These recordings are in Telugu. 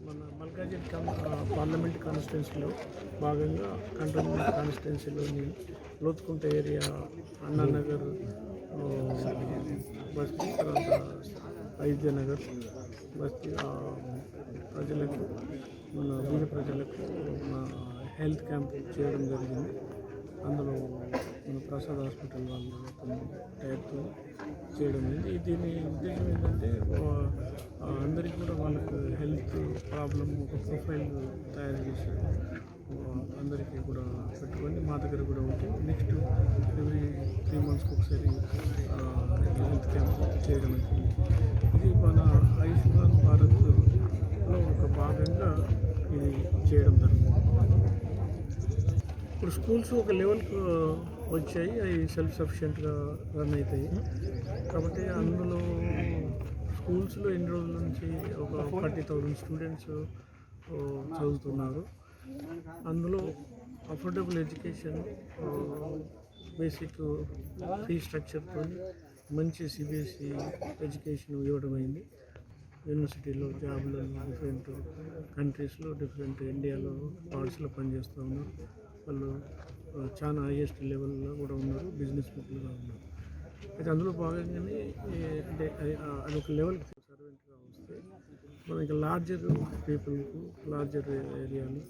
మన మల్కాజిగిరి పార్లమెంట్ కాన్స్టిట్యున్సీలో భాగంగా కంటోన్మెంట్ కాన్స్టిట్యున్సీలోని లోతుకుంట ఏరియా అన్నానగర్ బస్తీ తర్వాత వైద్యనగర్ బస్తీ ప్రజలకు మన బీద ప్రజలకు మన హెల్త్ క్యాంప్ చేయడం జరిగింది. అందులో మన ప్రసాద్ హాస్పిటల్ వాళ్ళు టైప్తో చేయడం అయింది. దీని ఉద్దేశం ఏంటంటే అందరికీ కూడా వాళ్ళకు హెల్త్ ప్రాబ్లమ్ ఒక ప్రొఫైల్ తయారు చేసి అందరికీ కూడా పెట్టుకొని మా దగ్గర కూడా ఉంటే నెక్స్ట్ ఎవ్రీ 3 monthsకి ఒకసారి హెల్త్ క్యాంప్ చేయడం అవుతుంది. ఇది మన ఆయుష్మాన్ భారత్లో ఒక భాగంగా ఇది చేయడం జరుగుతుంది. ఇప్పుడు స్కూల్స్ ఒక లెవెల్కి వచ్చాయి, అవి సెల్ఫ్ సఫిషియెంట్గా రన్ అవుతాయి. కాబట్టి అందులో స్కూల్స్లో ఎన్ని రోజుల నుంచి ఒక 40,000 స్టూడెంట్స్ చదువుతున్నారు. అందులో అఫోర్డబుల్ ఎడ్యుకేషన్, బేసిక్ ఫీ స్ట్రక్చర్తో మంచి సిబిఎస్ఈ ఎడ్యుకేషన్ ఇవ్వడం అయింది. యూనివర్సిటీలో జాబ్లో డిఫరెంట్ కంట్రీస్లో డిఫరెంట్ ఇండియాలో పార్ట్స్లో పనిచేస్తూ ఉన్నారు. వాళ్ళు చాలా హైయెస్ట్ లెవెల్లో కూడా ఉన్నారు, బిజినెస్ పీపుల్గా ఉన్నారు. అయితే అందులో భాగంగానే అంటే అది ఒక లెవెల్కి సర్వెంట్గా వస్తే మనకి లార్జర్ పీపుల్కు లార్జర్ ఏరియాని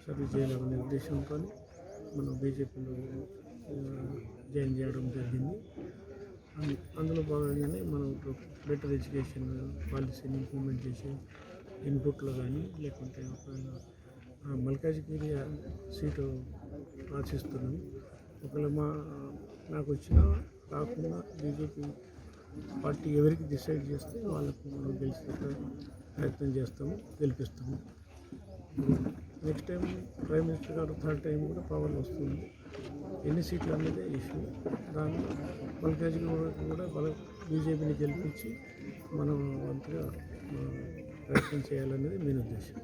సర్వీస్ చేయాలనే ఉద్దేశంతో మనం బీజేపీలో జాయిన్ చేయడం జరిగింది. అందులో భాగంగానే మనం బెటర్ ఎడ్యుకేషన్ పాలసీని ఇంప్లిమెంట్ చేసి ఇన్పుట్లో కానీ లేకుంటే మల్కాజిగిరి సీటు ఆశిస్తున్నాం. ఒకవేళ నాకు వచ్చినా రాకుండా బీజేపీ పార్టీ ఎవరికి డిసైడ్ చేస్తే వాళ్ళకు మనం గెలిచే ప్రయత్నం చేస్తాము, గెలిపిస్తాము. నెక్స్ట్ టైం ప్రైమ్ మినిస్టర్ గారు 3rd టైం కూడా పవర్లో వస్తుంది. ఎన్ని సీట్లు అనేది ఇష్యూ. దానిలో మల్కాజిగిరి కూడా బీజేపీని గెలిపించి మనం వంతుగా ప్రయత్నం చేయాలనేది మెయిన్ ఉద్దేశం.